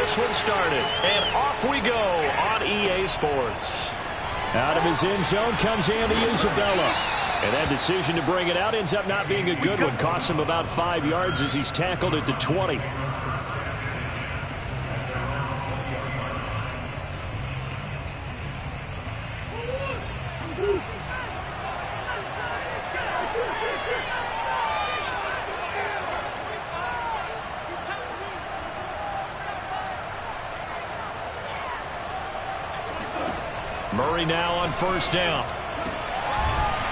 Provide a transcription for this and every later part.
this one started. And off we go on EA Sports. Out of his end zone comes Andy Isabella. And that decision to bring it out ends up not being a good one. Costs him about 5 yards as he's tackled at the 20. Murray now on first down.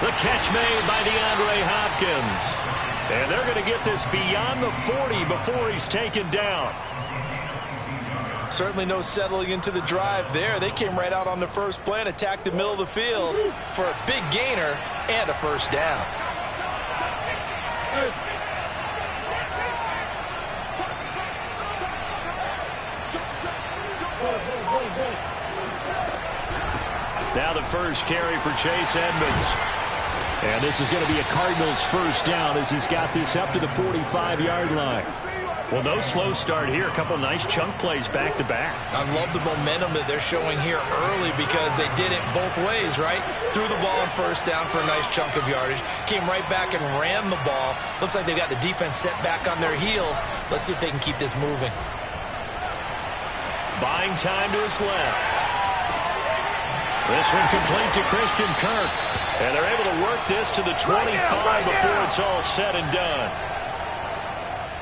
The catch made by DeAndre Hopkins. And they're going to get this beyond the 40 before he's taken down. Certainly no settling into the drive there. They came right out on the first play and attacked the middle of the field for a big gainer and a first down. Now the first carry for Chase Edmonds. And this is going to be a Cardinals first down as he's got this up to the 45-yard line. Well, no slow start here. A couple nice chunk plays back-to-back. I love the momentum that they're showing here early because they did it both ways, right? Threw the ball on first down for a nice chunk of yardage. Came right back and ran the ball. Looks like they've got the defense set back on their heels. Let's see if they can keep this moving. Buying time to his left. This one complete to Christian Kirk. And they're able to work this to the 25 before it's all said and done.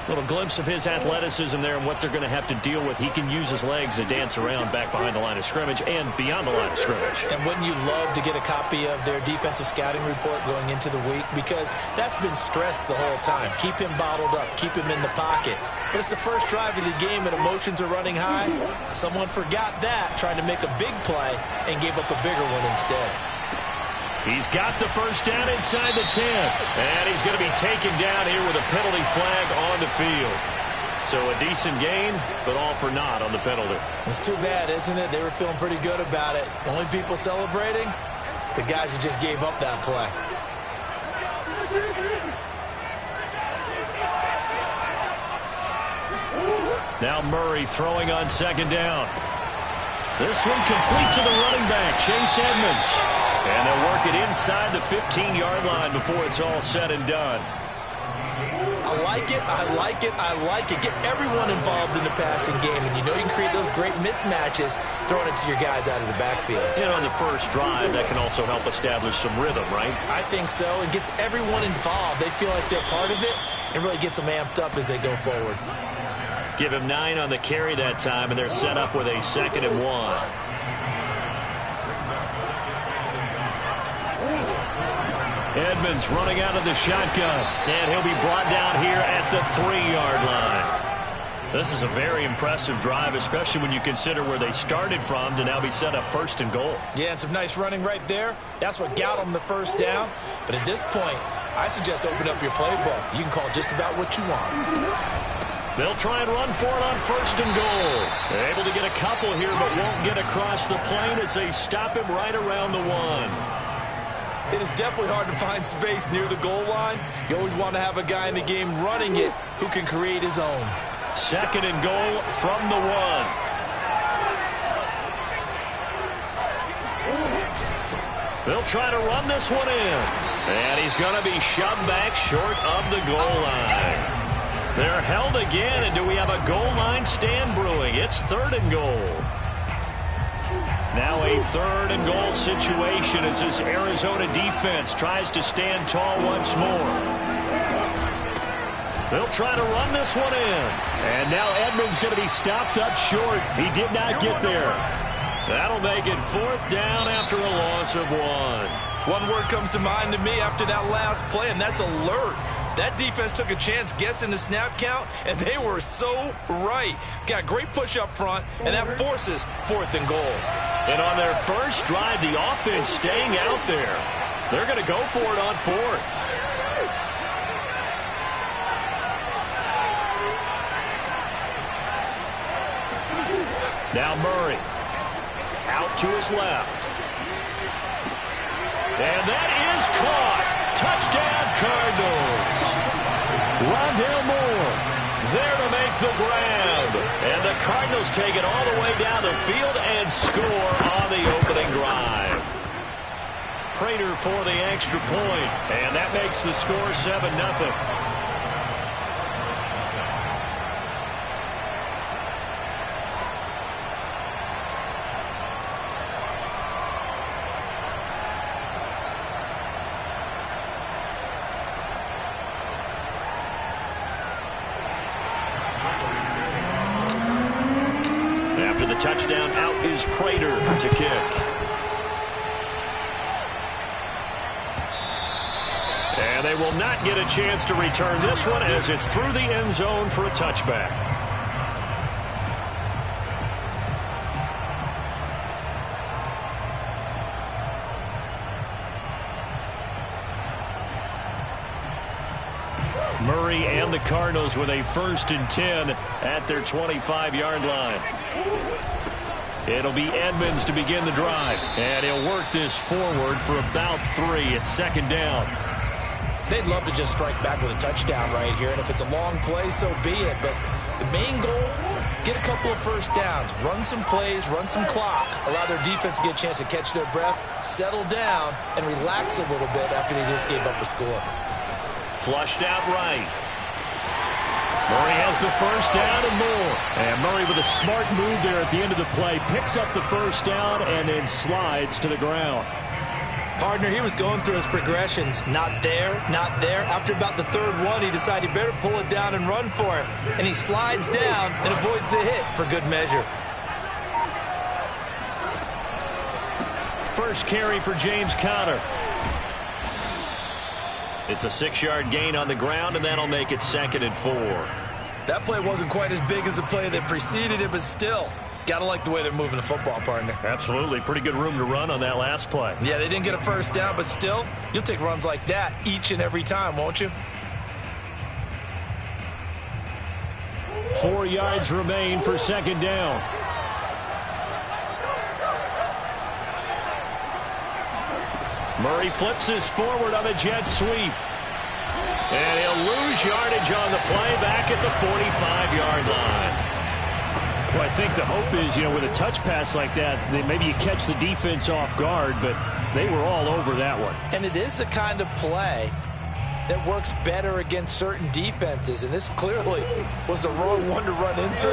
Little glimpse of his athleticism there and what they're going to have to deal with. He can use his legs to dance around back behind the line of scrimmage and beyond the line of scrimmage. And wouldn't you love to get a copy of their defensive scouting report going into the week? Because that's been stressed the whole time. Keep him bottled up. Keep him in the pocket. But it's the first drive of the game and emotions are running high. Someone forgot that, trying to make a big play and gave up a bigger one instead. He's got the first down inside the 10. And he's going to be taken down here with a penalty flag on the field. So a decent gain, but all for naught on the penalty. It's too bad, isn't it? They were feeling pretty good about it. Only people celebrating, the guys who just gave up that play. Now Murray throwing on second down. This one complete to the running back, Chase Edmonds. And they'll work it inside the 15-yard line before it's all said and done. I like it, I like it, I like it. Get everyone involved in the passing game, and you know you can create those great mismatches throwing it to your guys out of the backfield. And on the first drive, that can also help establish some rhythm, right? I think so. It gets everyone involved. They feel like they're part of it, and really gets them amped up as they go forward. Give him 9 on the carry that time, and they're set up with a 2nd and 1. Edmonds running out of the shotgun, and he'll be brought down here at the 3-yard line. This is a very impressive drive, especially when you consider where they started from to now be set up 1st and goal. Yeah, and some nice running right there. That's what got them the first down. But at this point, I suggest open up your playbook. You can call just about what you want. They'll try and run for it on 1st and goal. They're able to get a couple here, but won't get across the plane as they stop him right around the 1. It is definitely hard to find space near the goal line. You always want to have a guy in the game running it who can create his own. 2nd and goal from the 1. They'll try to run this one in. And he's going to be shoved back short of the goal line. They're held again, and do we have a goal line stand brewing? It's 3rd and goal. Now a 3rd and goal situation as this Arizona defense tries to stand tall once more. They'll try to run this one in. And now Edmonds going to be stopped up short. He did not get there. That'll make it 4th down after a loss of 1. One word comes to mind to me after that last play, and that's alert. That defense took a chance guessing the snap count, and they were so right. Got great push up front, and that forces 4th and goal. And on their first drive, the offense staying out there. They're going to go for it on 4th. Now Murray. Out to his left. And that is caught. Touchdown, Cardinals. Rondale Moore there to make the grab. And the Cardinals take it all the way down the field and score on the opening drive. Prater for the extra point, and that makes the score 7-0. After the touchdown, out is Prater to kick. And they will not get a chance to return this one as it's through the end zone for a touchback. Murray and the Cardinals with a 1st and 10 at their 25-yard line. It'll be Edmonds to begin the drive, and he'll work this forward for about 3 at 2nd down. They'd love to just strike back with a touchdown right here, and if it's a long play, so be it. But the main goal, get a couple of first downs, run some plays, run some clock, allow their defense to get a chance to catch their breath, settle down, and relax a little bit after they just gave up a score. Flushed out right. Murray has the 1st down and more. And Murray with a smart move there at the end of the play. Picks up the 1st down and then slides to the ground. Partner, he was going through his progressions. Not there, not there. After about the 3rd one, he decided he better pull it down and run for it. And he slides down and avoids the hit for good measure. First carry for James Conner. It's a 6-yard gain on the ground, and that'll make it 2nd and 4. That play wasn't quite as big as the play that preceded it, but still, got to like the way they're moving the football, partner. Absolutely. Pretty good room to run on that last play. Yeah, they didn't get a 1st down, but still, you'll take runs like that each and every time, won't you? 4 yards remain for 2nd down. Murray flips this forward on a jet sweep. And he'll lose yardage on the play back at the 45-yard line. Well, I think the hope is, with a touch pass like that, maybe you catch the defense off guard, but they were all over that one. And it is the kind of play that works better against certain defenses, and this clearly was the wrong one to run into.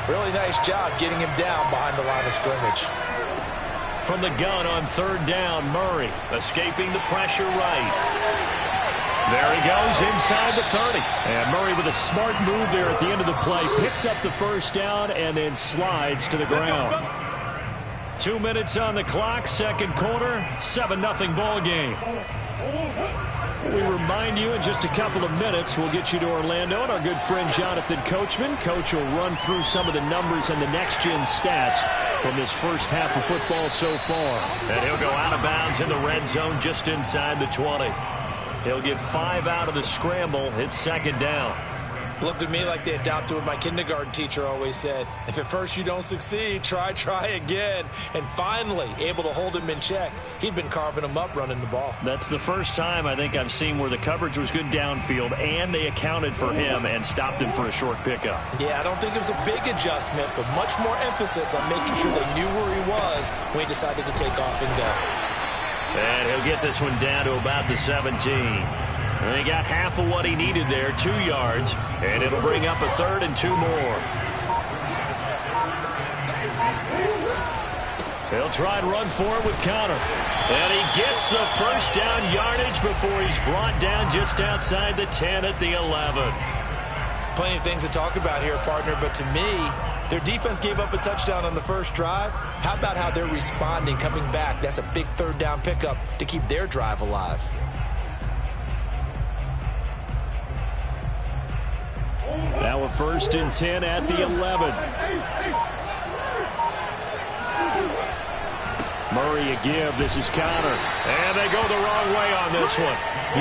Really nice job getting him down behind the line of scrimmage. From the gun on 3rd down, Murray escaping the pressure right. There he goes inside the 30. And Murray with a smart move there at the end of the play. Picks up the 1st down and then slides to the ground. 2 minutes on the clock, 2nd quarter, 7-0 ball game. We remind you in just a couple of minutes, we'll get you to Orlando and our good friend Jonathan Coachman. Coach will run through some of the numbers and the next-gen stats from this first half of football so far. And he'll go out of bounds in the red zone just inside the 20. He'll get 5 out of the scramble. It's 2nd down. Looked at me like they adopted what my kindergarten teacher always said. If at first you don't succeed, try again. And finally, able to hold him in check. He'd been carving him up running the ball. That's the first time I think I've seen where the coverage was good downfield and they accounted for him and stopped him for a short pickup. Yeah, I don't think it was a big adjustment, but much more emphasis on making sure they knew where he was when he decided to take off and go. And he'll get this one down to about the 17. And he got half of what he needed there, 2 yards, and it'll bring up a 3rd and 2 more. He'll try and run for it with Conner. And he gets the 1st down yardage before he's brought down just outside the 10 at the 11. Plenty of things to talk about here, partner, but to me, their defense gave up a touchdown on the first drive. How about how they're responding, coming back? That's a big 3rd down pickup to keep their drive alive. Now a 1st and 10 at the 11. Murray a give. This is Conner. And they go the wrong way on this one.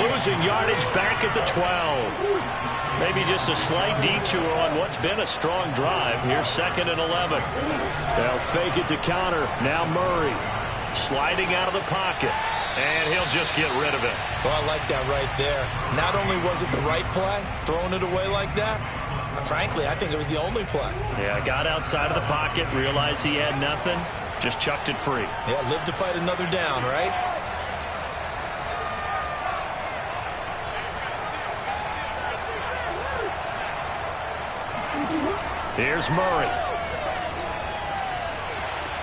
Losing yardage back at the 12. Maybe just a slight detour on what's been a strong drive. Here's 2nd and 11. They'll fake it to Conner. Now Murray. Sliding out of the pocket. And he'll just get rid of it. Well, I like that right there. Not only was it the right play, throwing it away like that, Frankly, I think it was the only play. Yeah, got outside of the pocket, realized he had nothing, just chucked it free. Yeah, live to fight another down, right? Here's Murray.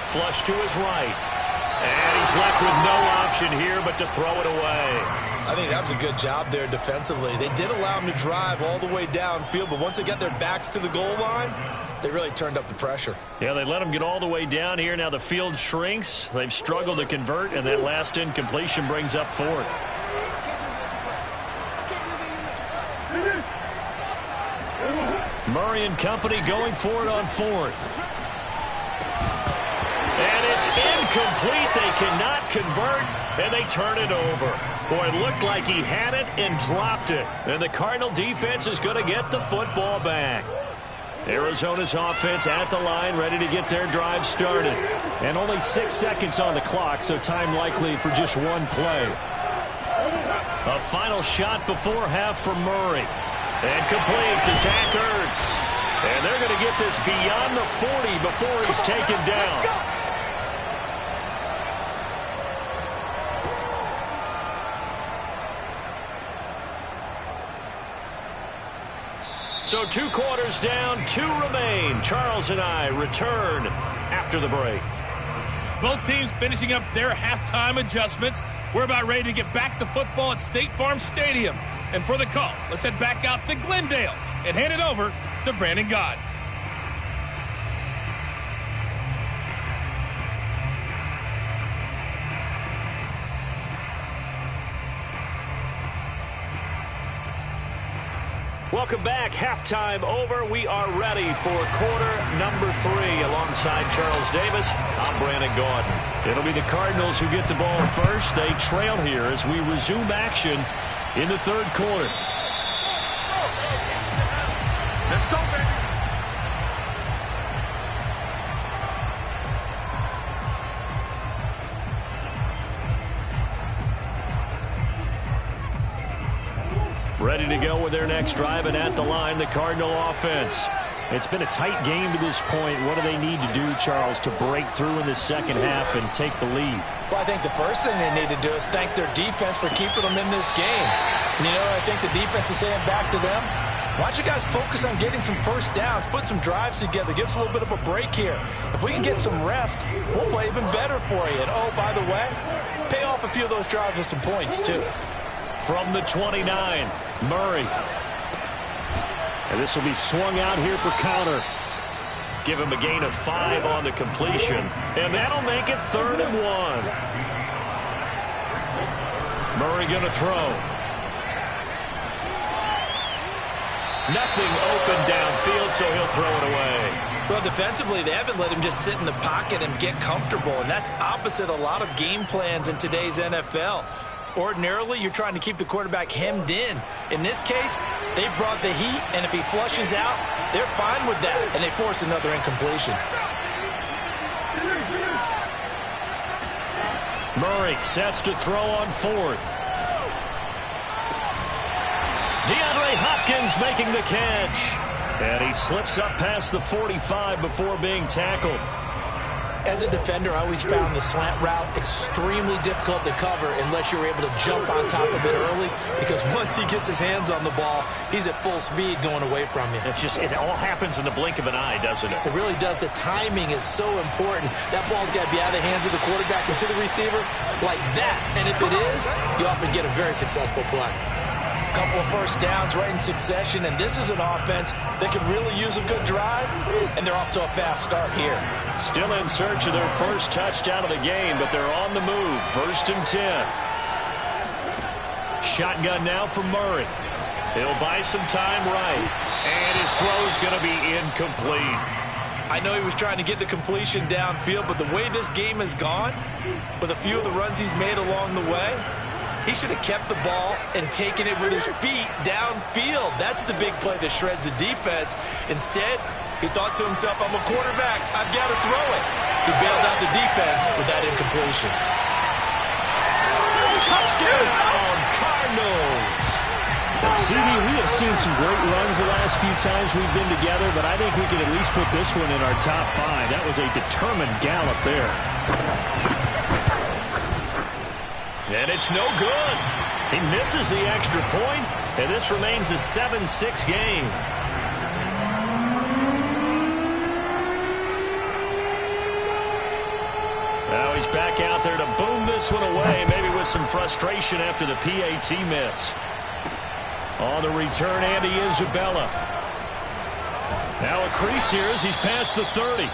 Flush to his right. And he's left with no option here but to throw it away. I think that was a good job there defensively. They did allow him to drive all the way downfield, but once they got their backs to the goal line, they really turned up the pressure. Yeah, they let him get all the way down here. Now the field shrinks. They've struggled to convert, and that last incompletion brings up fourth. Murray and company going for it on fourth. And it's incomplete. They cannot convert, and they turn it over. Boy, it looked like he had it and dropped it. And the Cardinal defense is going to get the football back. Arizona's offense at the line, ready to get their drive started. And only 6 seconds on the clock, so time likely for just one play. A final shot before half for Murray. And complete to Zach Ertz. And they're going to get this beyond the 40 before he's taken down. So 2 quarters down, 2 remain. Charles and I return after the break. Both teams finishing up their halftime adjustments. We're about ready to get back to football at State Farm Stadium. And for the call, let's head back out to Glendale and hand it over to Brandon God. Welcome back. Halftime over. We are ready for quarter number 3. Alongside Charles Davis, I'm Brandon Gaudin. It'll be the Cardinals who get the ball first. They trail here as we resume action in the third quarter. Let's go, baby. Ready to go with their next drive, and at the line, the Cardinal offense. It's been a tight game to this point. What do they need to do, Charles, to break through in the second half and take the lead? Well, I think the first thing they need to do is thank their defense for keeping them in this game. And, I think the defense is saying back to them, why don't you guys focus on getting some first downs, put some drives together, give us a little bit of a break here. If we can get some rest, we'll play even better for you. And, oh, by the way, pay off a few of those drives with some points, too. From the 29, Murray. And this will be swung out here for counter. Give him a gain of 5 on the completion. And that'll make it 3rd and 1. Murray going to throw. Nothing open downfield, so he'll throw it away. Well, defensively, they haven't let him just sit in the pocket and get comfortable, and that's opposite a lot of game plans in today's NFL. Ordinarily, you're trying to keep the quarterback hemmed in. In this case, they brought the heat, and if he flushes out, they're fine with that, and they force another incompletion. Murray sets to throw on 4th. DeAndre Hopkins making the catch. And he slips up past the 45 before being tackled. As a defender, I always found the slant route extremely difficult to cover unless you're able to jump on top of it early, because once he gets his hands on the ball, he's at full speed going away from you. It all happens in the blink of an eye, doesn't it? It really does. The timing is so important. That ball's got to be out of the hands of the quarterback and to the receiver like that. And if it is, you often get a very successful play. Couple of first downs right in succession, and this is an offense that can really use a good drive, and they're off to a fast start here. Still in search of their first touchdown of the game, but they're on the move. 1st and 10. Shotgun now for Murray. He'll buy some time right, and his throw's going to be incomplete. I know he was trying to get the completion downfield, but the way this game has gone, with a few of the runs he's made along the way, he should have kept the ball and taken it with his feet downfield. That's the big play that shreds the defense. Instead, he thought to himself, I'm a quarterback. I've got to throw it. He bailed out the defense with that incompletion. Touchdown, Cardinals. And CD, we have seen some great runs the last few times we've been together, but I think we can at least put this one in our top 5. That was a determined gallop there. And it's no good. He misses the extra point, and this remains a 7-6 game. Now he's back out there to boom this one away, maybe with some frustration after the PAT miss. On the return, Andy Isabella. Now a crease here as he's past the 30.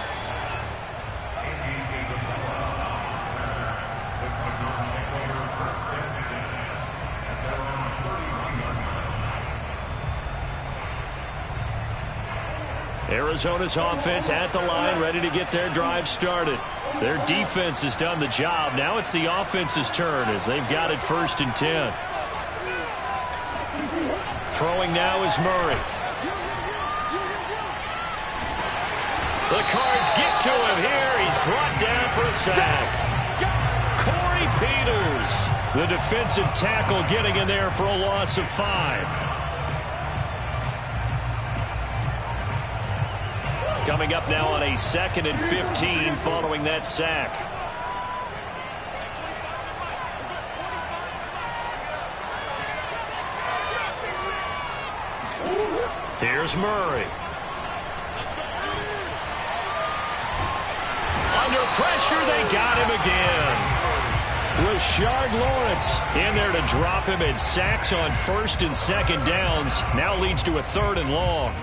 Arizona's offense at the line, ready to get their drive started. Their defense has done the job. Now it's the offense's turn as they've got it 1st and 10. Throwing now is Murray. The Cards get to him here. He's brought down for a sack. Corey Peters, the defensive tackle, getting in there for a loss of 5. Coming up now on a 2nd and 15 following that sack. Here's Murray. Under pressure, they got him again. Rashard Lawrence in there to drop him, and sacks on 1st and 2nd downs. Now leads to a 3rd and long.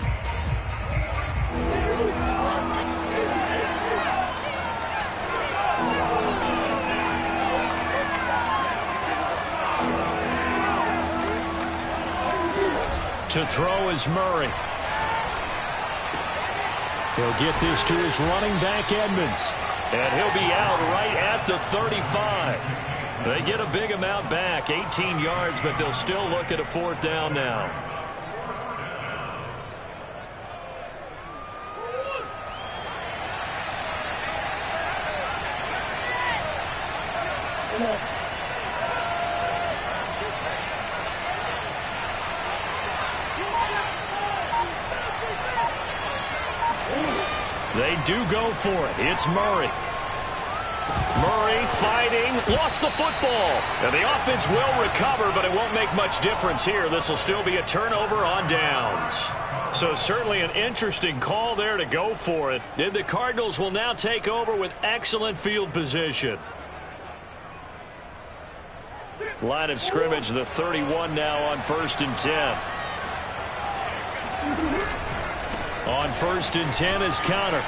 To throw is Murray. He'll get this to his running back, Edmonds. And he'll be out right at the 35. They get a big amount back, 18 yards, but they'll still look at a 4th down now. They do go for it. It's Murray. Murray fighting. Lost the football. And the offense will recover, but it won't make much difference here. This will still be a turnover on downs. So certainly an interesting call there to go for it. And the Cardinals will now take over with excellent field position. Line of scrimmage, the 31 now on 1st and 10. On 1st and 10 is Counter.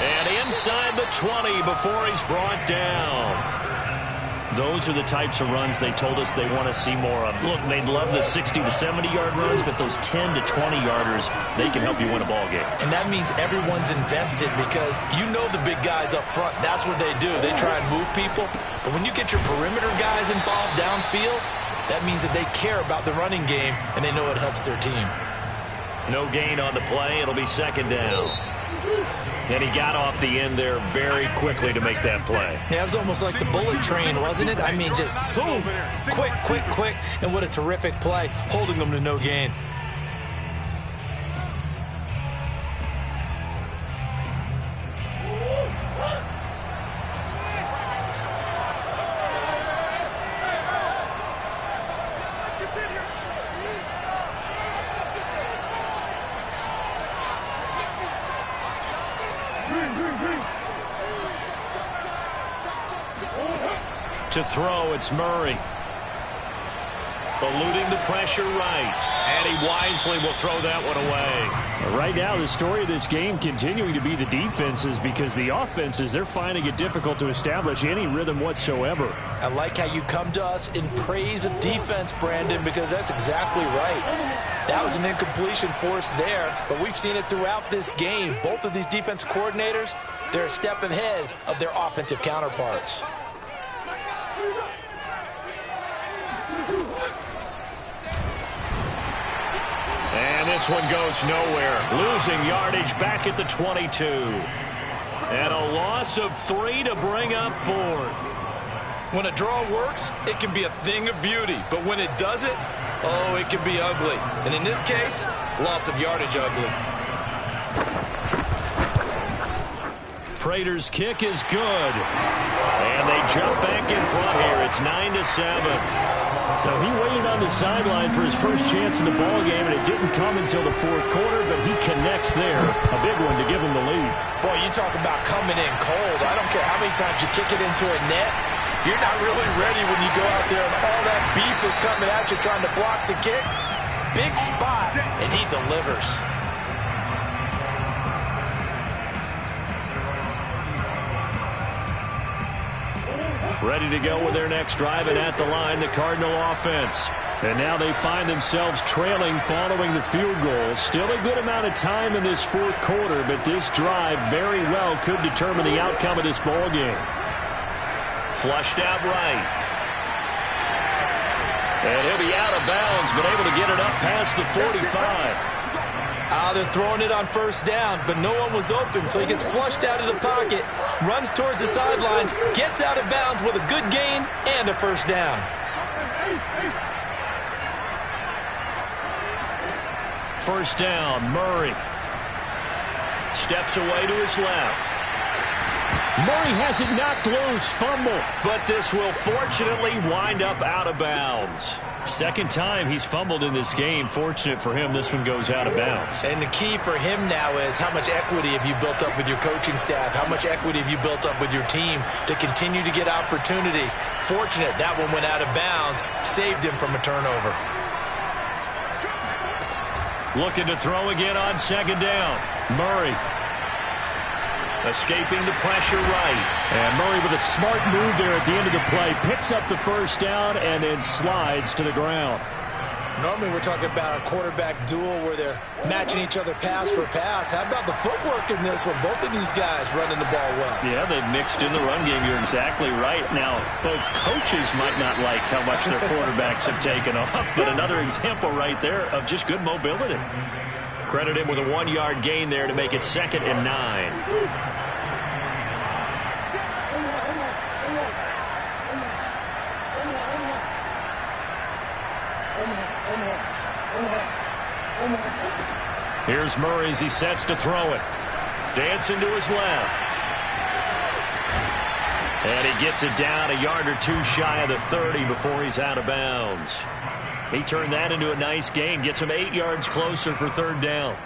And inside the 20 before he's brought down. Those are the types of runs they told us they want to see more of. Look, they'd love the 60 to 70-yard runs, but those 10 to 20-yarders, they can help you win a ball game. And that means everyone's invested because you know the big guys up front. That's what they do. They try and move people. But when you get your perimeter guys involved downfield, that means that they care about the running game, and they know it helps their team. No gain on the play. It'll be 2nd down. And he got off the end there very quickly to make that play. Yeah, it was almost like the bullet train, wasn't it? I mean, just zoom, quick, quick, quick. And what a terrific play, holding them to no gain. To throw, it's Murray. Eluding the pressure right. And he wisely will throw that one away. Right now, the story of this game continuing to be the defenses, because the offenses, they're finding it difficult to establish any rhythm whatsoever. I like how you come to us in praise of defense, Brandon, because that's exactly right. That was an incompletion force there, but we've seen it throughout this game. Both of these defense coordinators, they're a step ahead of their offensive counterparts. And this one goes nowhere. Losing yardage back at the 22. And a loss of 3 to bring up 4th. When a draw works, it can be a thing of beauty. But when it doesn't, oh, it can be ugly. And in this case, loss of yardage ugly. Prater's kick is good. And they jump back in front here. It's 9-7. So he waited on the sideline for his first chance in the ball game, and it didn't come until the fourth quarter, but he connects there. A big one to give him the lead. Boy, you talk about coming in cold. I don't care how many times you kick it into a net. You're not really ready when you go out there and all that beef is coming at you trying to block the kick. Big spot, and he delivers. Ready to go with their next drive, and at the line, the Cardinal offense. And now they find themselves trailing following the field goal. Still a good amount of time in this fourth quarter, but this drive very well could determine the outcome of this ball game. Flushed out right. And he'll be out of bounds, but able to get it up past the 45. They're throwing it on first down, but no one was open, so he gets flushed out of the pocket, runs towards the sidelines, gets out of bounds with a good gain and a first down. First down, Murray. Steps away to his left. Murray has it knocked loose, fumble. But this will fortunately wind up out of bounds. Second time he's fumbled in this game. Fortunate for him, this one goes out of bounds. And the key for him now is how much equity have you built up with your coaching staff? How much equity have you built up with your team to continue to get opportunities? Fortunate that one went out of bounds, saved him from a turnover. Looking to throw again on second down. Murray. Escaping the pressure right. And Murray with a smart move there at the end of the play. Picks up the first down and then slides to the ground. Normally we're talking about a quarterback duel where they're matching each other pass for pass. How about the footwork in this one? Both of these guys running the ball well. Yeah, they've mixed in the run game. You're exactly right. Now, both coaches might not like how much their quarterbacks have taken off, but another example right there of just good mobility. Credit him with a 1-yard gain there to make it 2nd and 9. Here's Murray as he sets to throw it. Dancing to his left. And he gets it down a yard or two shy of the 30 before he's out of bounds. He turned that into a nice gain. Gets him 8 yards closer for third down.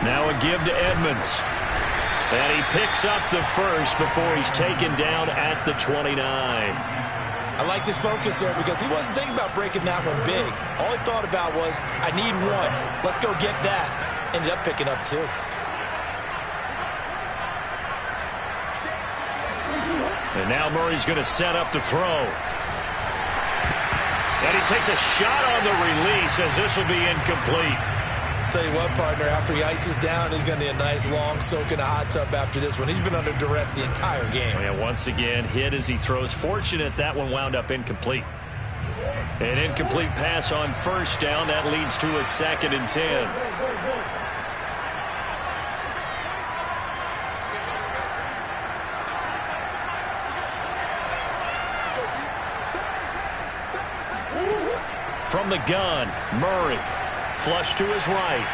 Now a give to Edmonds. And he picks up the first before he's taken down at the 29. I like this focus there because he wasn't thinking about breaking that one big. All he thought about was, I need one. Let's go get that. Ended up picking up 2. And now Murray's going to set up to throw. And he takes a shot on the release as this will be incomplete. Tell you what, partner, after he ices down, he's going to need a nice long soak in a hot tub after this one. He's been under duress the entire game. And once again, hit as he throws. Fortunate that one wound up incomplete. An incomplete pass on first down. That leads to a 2nd and 10. From the gun, Murray. Flush to his right.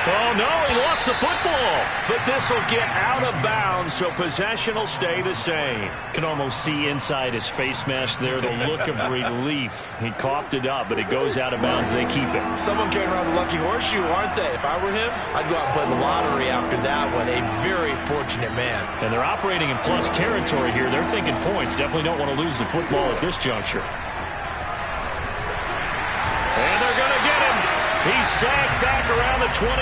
Oh, no, he lost the football. But this will get out of bounds, so possession will stay the same. Can almost see inside his face mask there, the look of relief. He coughed it up, but it goes out of bounds. They keep it. Someone carrying around a lucky horseshoe, aren't they? If I were him, I'd go out and play the lottery after that one. A very fortunate man. And they're operating in plus territory here. They're thinking points. Definitely don't want to lose the football at this juncture. And they're going to get him. He's sacked back around the 28.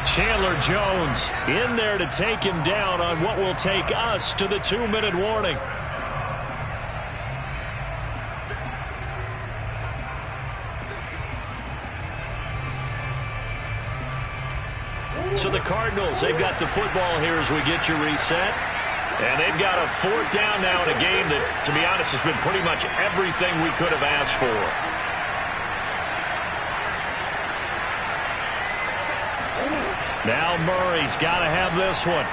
Chandler Jones in there to take him down on what will take us to the 2-minute warning. So the Cardinals, they've got the football here as we get you reset. And they've got a 4th down now in a game that, to be honest, has been pretty much everything we could have asked for. Now Murray's got to have this one.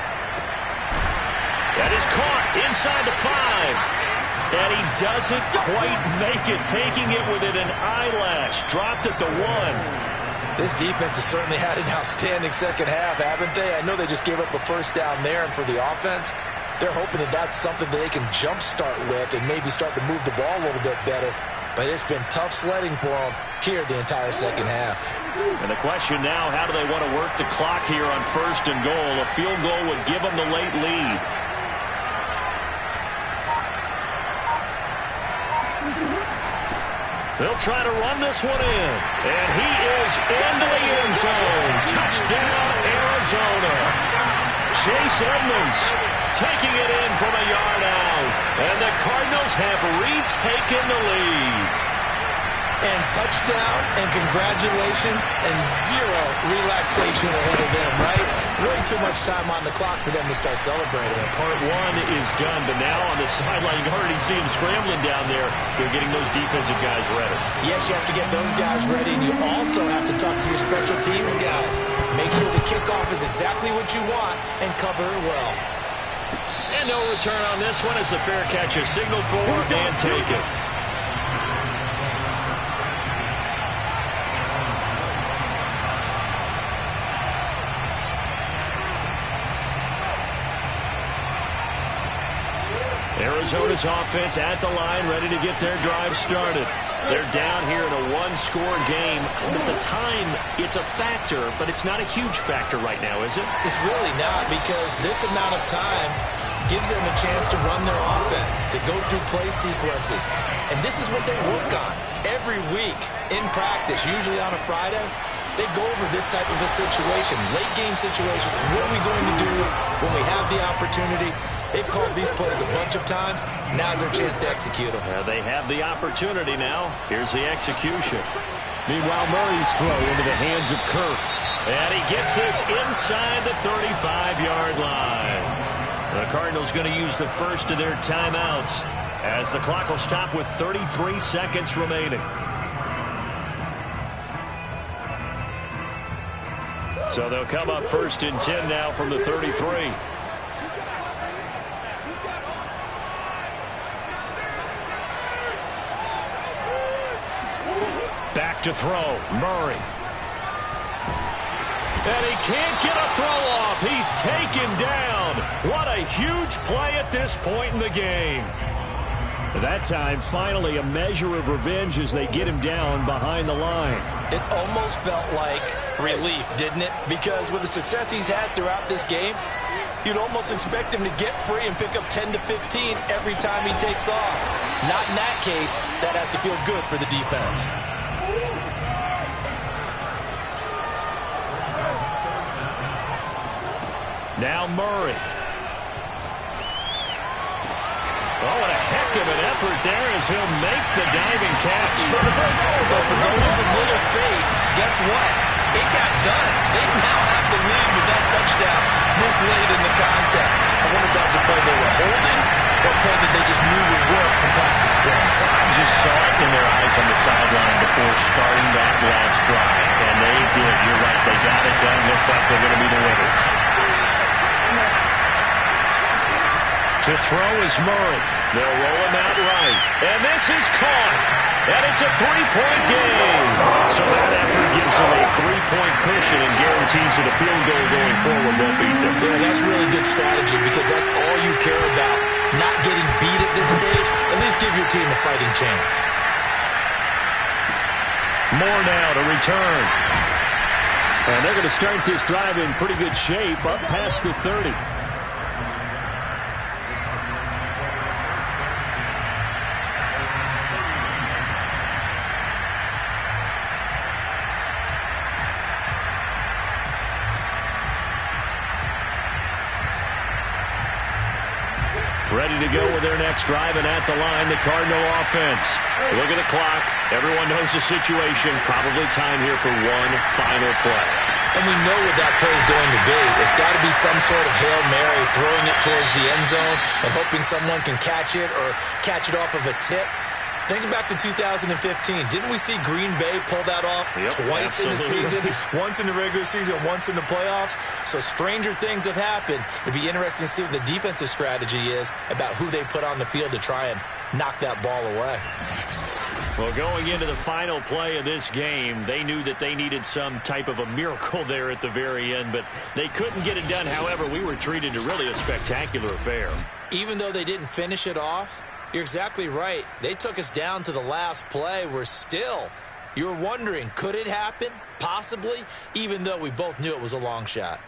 That is caught inside the 5. And he doesn't quite make it, taking it within an eyelash. Dropped at the 1. This defense has certainly had an outstanding second half, haven't they? I know they just gave up a first down there, and for the offense, they're hoping that that's something that they can jumpstart with and maybe start to move the ball a little bit better. But it's been tough sledding for them here the entire second half. And the question now, how do they want to work the clock here on 1st and goal? A field goal would give them the late lead. They'll try to run this one in. And he is into the end zone. Touchdown, Arizona. Chase Edmonds taking it in from a yard out. And the Cardinals have retaken the lead. And touchdown, and congratulations, and zero relaxation ahead of them, right? Way too much time on the clock for them to start celebrating. Part 1 is done, but now on the sideline, you can already see them scrambling down there. They're getting those defensive guys ready. Yes, you have to get those guys ready, and you also have to talk to your special teams guys. Make sure the kickoff is exactly what you want, and cover it well. And no return on this one as the fair catch is signaled for and taken. Arizona's offense at the line, ready to get their drive started. They're down here in a one-score game. At the time, it's a factor, but it's not a huge factor right now, is it? It's really not, because this amount of time gives them a chance to run their offense, to go through play sequences. And this is what they work on every week in practice, usually on a Friday. They go over this type of a situation, late game situation. What are we going to do when we have the opportunity? They've called these plays a bunch of times. Now's their chance to execute them. They have the opportunity now. Here's the execution. Meanwhile, Murray's throw into the hands of Kirk. And he gets this inside the 35-yard line. The Cardinals going to use the first of their timeouts as the clock will stop with 33 seconds remaining. So they'll come up 1st and 10 now from the 33. Back to throw, Murray. And he can't get a throw off. He's taken down. What a huge play at this point in the game. That time, finally, a measure of revenge as they get him down behind the line. It almost felt like relief, didn't it? Because with the success he's had throughout this game, you'd almost expect him to get free and pick up 10 to 15 every time he takes off. Not in that case. That has to feel good for the defense. Now Murray. Oh, what a heck of an effort there as he'll make the diving catch. So for those of little faith, guess what? It got done. They now have the lead with that touchdown this late in the contest. I wonder if that was a play they were holding or a play that they just knew would work from past experience. I just saw it in their eyes on the sideline before starting that last drive. And they did. You're right. They got it done. Looks like they're going to be the winners. To throw is Murray. They'll roll him out right. And this is caught. And it's a three-point game. So that effort gives them a three-point cushion and guarantees that a field goal going forward won't beat them. Yeah, that's really good strategy because that's all you care about. Not getting beat at this stage. At least give your team a fighting chance. More now to return. And they're going to start this drive in pretty good shape up past the 30. Ready to go with their next drive, and at the line, the Cardinal offense. Look at the clock. Everyone knows the situation. Probably time here for one final play. And we know what that play is going to be. It's got to be some sort of Hail Mary, throwing it towards the end zone and hoping someone can catch it or catch it off of a tip. Think back to 2015. Didn't we see Green Bay pull that off twice in the season? Once in the regular season, once in the playoffs. So stranger things have happened. It'd be interesting to see what the defensive strategy is about who they put on the field to try and knock that ball away. Well, going into the final play of this game, they knew that they needed some type of a miracle there at the very end, but they couldn't get it done. However, we were treated to really a spectacular affair. Even though they didn't finish it off, you're exactly right. They took us down to the last play. We're still, you were wondering, could it happen? Possibly, even though we both knew it was a long shot.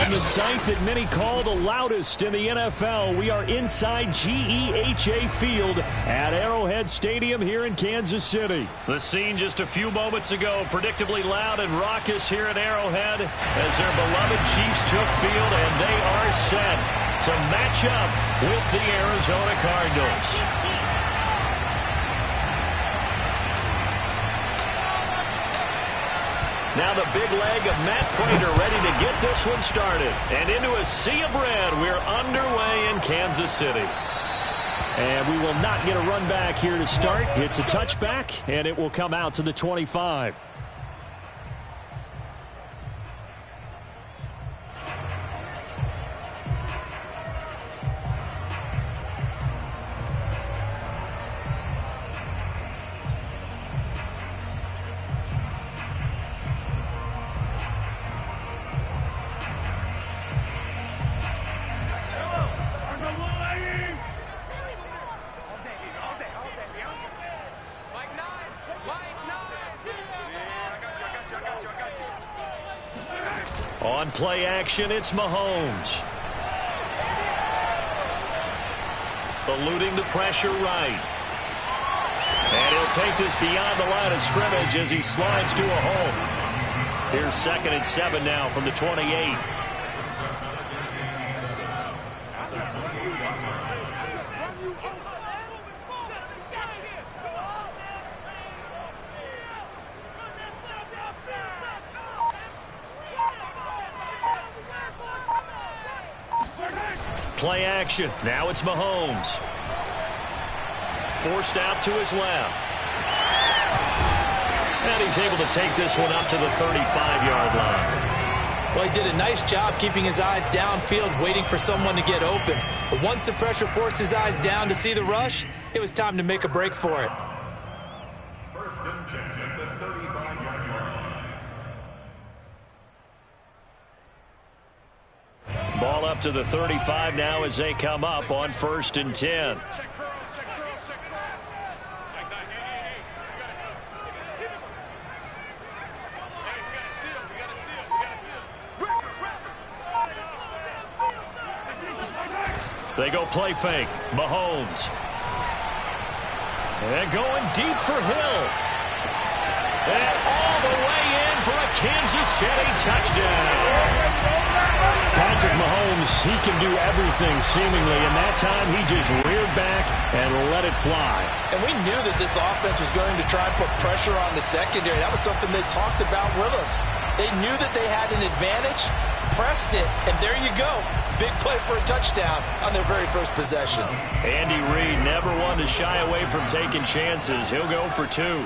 From the site that many call the loudest in the NFL, we are inside GEHA Field at Arrowhead Stadium here in Kansas City. The scene just a few moments ago, predictably loud and raucous here at Arrowhead as their beloved Chiefs took field, and they are set to match up with the Arizona Cardinals. Now the big leg of Matt Prater ready to get this one started. And into a sea of red, we're underway in Kansas City. And we will not get a run back here to start. It's a touchback, and it will come out to the 25. On play action, it's Mahomes. Eluding the pressure right. And he'll take this beyond the line of scrimmage as he slides to a hole. Here's 2nd and 7 now from the 28. play action. Now it's Mahomes. Forced out to his left. And he's able to take this one up to the 35-yard line. Well, he did a nice job keeping his eyes downfield, waiting for someone to get open. But once the pressure forced his eyes down to see the rush, it was time to make a break for it. First and 10 at the 35-yard line. Ball up to the 35 now as they come up on 1st and 10. They go play fake. Mahomes. And going deep for Hill. And all the way in for a Kansas City touchdown. Patrick Mahomes, he can do everything seemingly, and that time he just reared back and let it fly. And we knew that this offense was going to try and put pressure on the secondary. That was something they talked about with us. They knew that they had an advantage, pressed it, and there you go. Big play for a touchdown on their very first possession. Andy Reid never one to shy away from taking chances. He'll go for 2.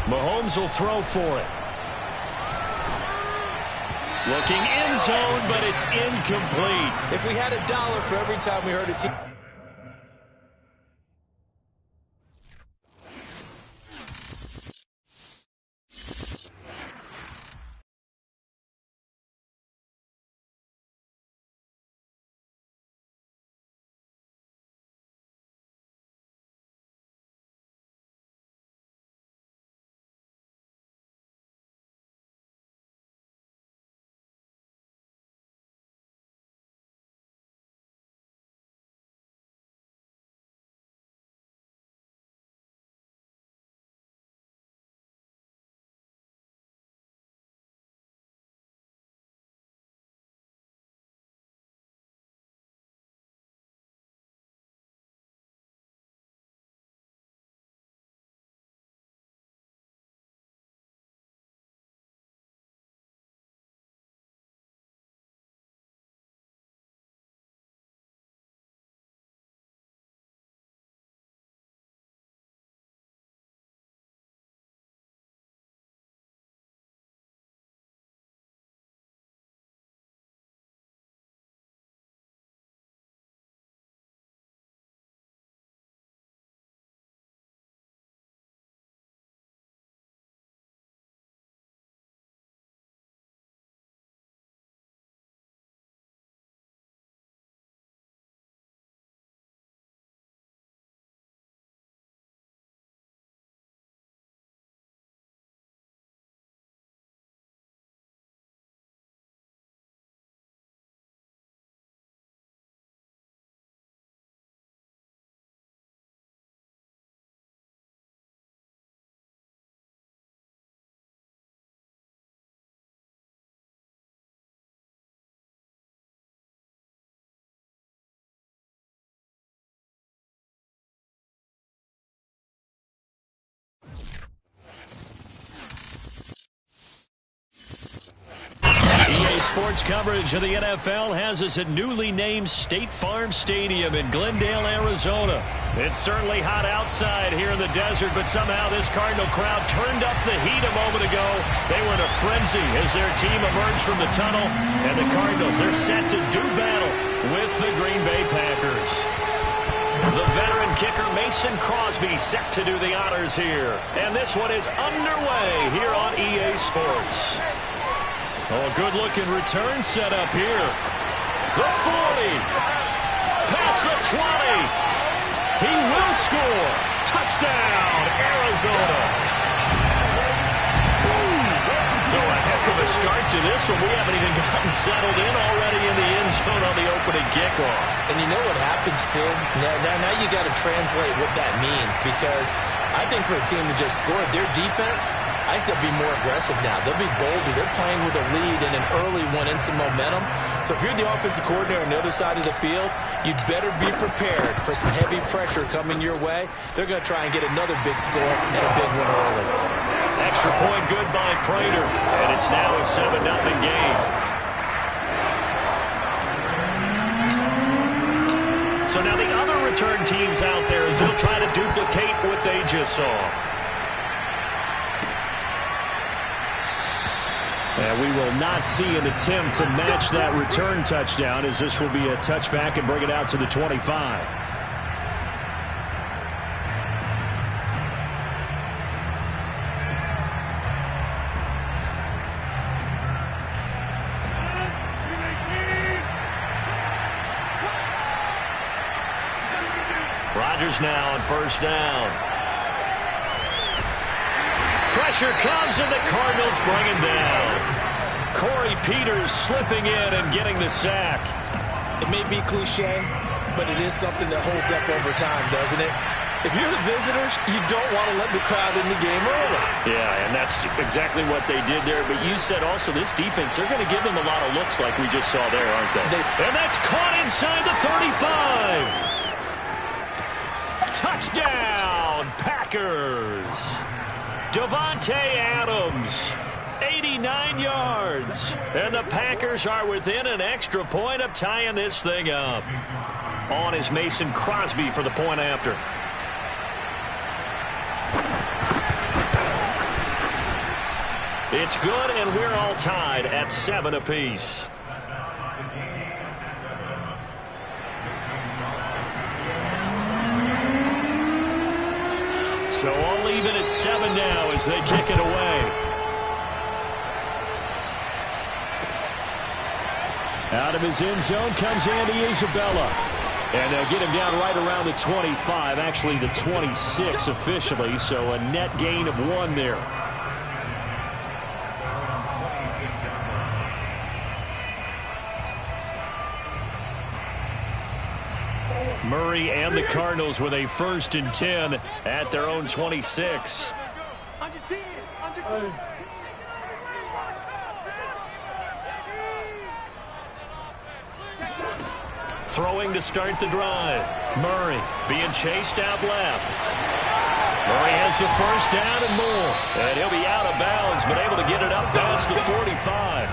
Mahomes will throw for it. Looking end zone, but it's incomplete. If we had $1 for every time we heard a team. Sports coverage of the NFL has us at newly named State Farm Stadium in Glendale, Arizona. It's certainly hot outside here in the desert, but somehow this Cardinal crowd turned up the heat a moment ago. They were in a frenzy as their team emerged from the tunnel, and the Cardinals, they're set to do battle with the Green Bay Packers. The veteran kicker Mason Crosby set to do the honors here, and this one is underway here on EA Sports. Oh, a good-looking return set up here. The 40. Past the 20. He will score. Touchdown, Arizona. So a heavy heck of a start to this one. We haven't even gotten settled in already in the end zone on the opening kickoff. And you know what happens, too? Now you got to translate what that means, because I think for a team that just scored, their defense, I think they'll be more aggressive now. They'll be bolder. They're playing with a lead and an early one and some momentum. So if you're the offensive coordinator on the other side of the field, you'd better be prepared for some heavy pressure coming your way. They're going to try and get another big score and a big one early. Extra point good by Prater, and it's now a 7-0 game. So now the other return teams out there as they'll try to duplicate what they just saw. And we will not see an attempt to match that return touchdown, as this will be a touchback and bring it out to the 25. Rodgers now on first down. Pressure comes, and the Cardinals bring him down. Corey Peters slipping in and getting the sack. It may be cliche, but it is something that holds up over time, doesn't it? If you're the visitors, you don't want to let the crowd in the game early. Yeah, and that's exactly what they did there. But you said also this defense, they're going to give them a lot of looks like we just saw there, aren't they? And that's caught inside the 35. Touchdown, Packers. Davante Adams, 89 yards. And the Packers are within an extra point of tying this thing up. On is Mason Crosby for the point after. It's good, and we're all tied at 7 apiece. So all even at 7 now as they kick it away. Out of his end zone comes Andy Isabella. And they'll get him down right around the 25, actually the 26 officially, so a net gain of 1 there. Murray and the Cardinals with a 1st and 10 at their own 26. Throwing to start the drive. Murray being chased out left. Murray has the 1st down and more. And he'll be out of bounds, but able to get it up past the 45.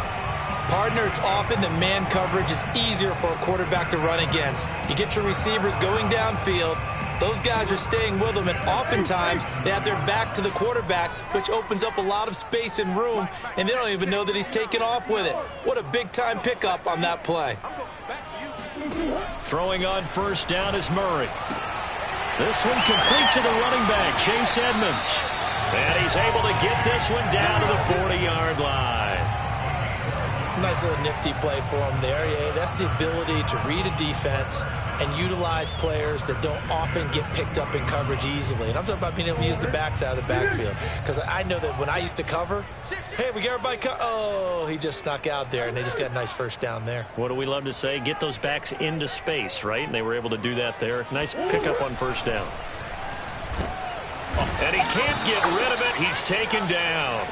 Partner, it's often that man coverage is easier for a quarterback to run against. You get your receivers going downfield. Those guys are staying with them, and oftentimes they have their back to the quarterback, which opens up a lot of space and room, and they don't even know that he's taken off with it. What a big-time pickup on that play. Throwing on 1st down is Murray. This one complete to the running back, Chase Edmonds. And he's able to get this one down to the 40-yard line. Nice little nifty play for him there. Yeah, that's the ability to read a defense and utilize players that don't often get picked up in coverage easily. And I'm talking about being able to use the backs out of the backfield. Because I know that when I used to cover, hey, we got everybody oh, he just snuck out there, and they just got a nice 1st down there. What do we love to say? Get those backs into space, right? And they were able to do that there. Nice pickup on 1st down. And he can't get rid of it. He's taken down.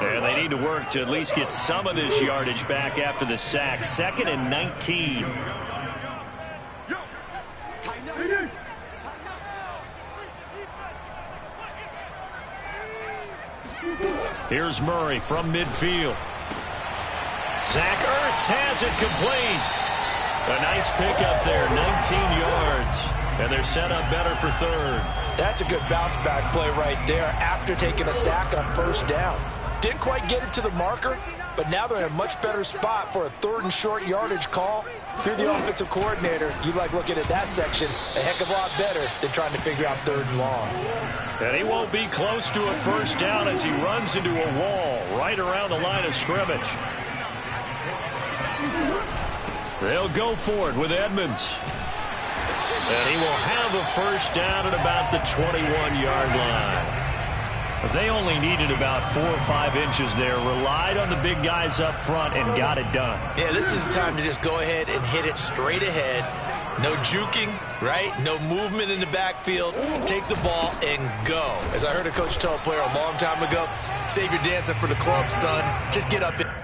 And they need to work to at least get some of this yardage back after the sack. 2nd and 19. Here's Murray from midfield. Zach Ertz has it complete. A nice pickup there, 19 yards. And they're set up better for 3rd. That's a good bounce-back play right there after taking a sack on 1st down. Didn't quite get it to the marker, but now they're in a much better spot for a 3rd and short yardage call. If you're the offensive coordinator, you like looking at that section a heck of a lot better than trying to figure out 3rd and long. And he won't be close to a 1st down as he runs into a wall right around the line of scrimmage. They'll go for it with Edmonds. And he will have a 1st down at about the 21-yard line. They only needed about 4 or 5 inches there. Relied on the big guys up front and got it done. Yeah, this is the time to just go ahead and hit it straight ahead. No juking, right? No movement in the backfield. Take the ball and go. As I heard a coach tell a player a long time ago, save your dancing for the club, son. Just get up in.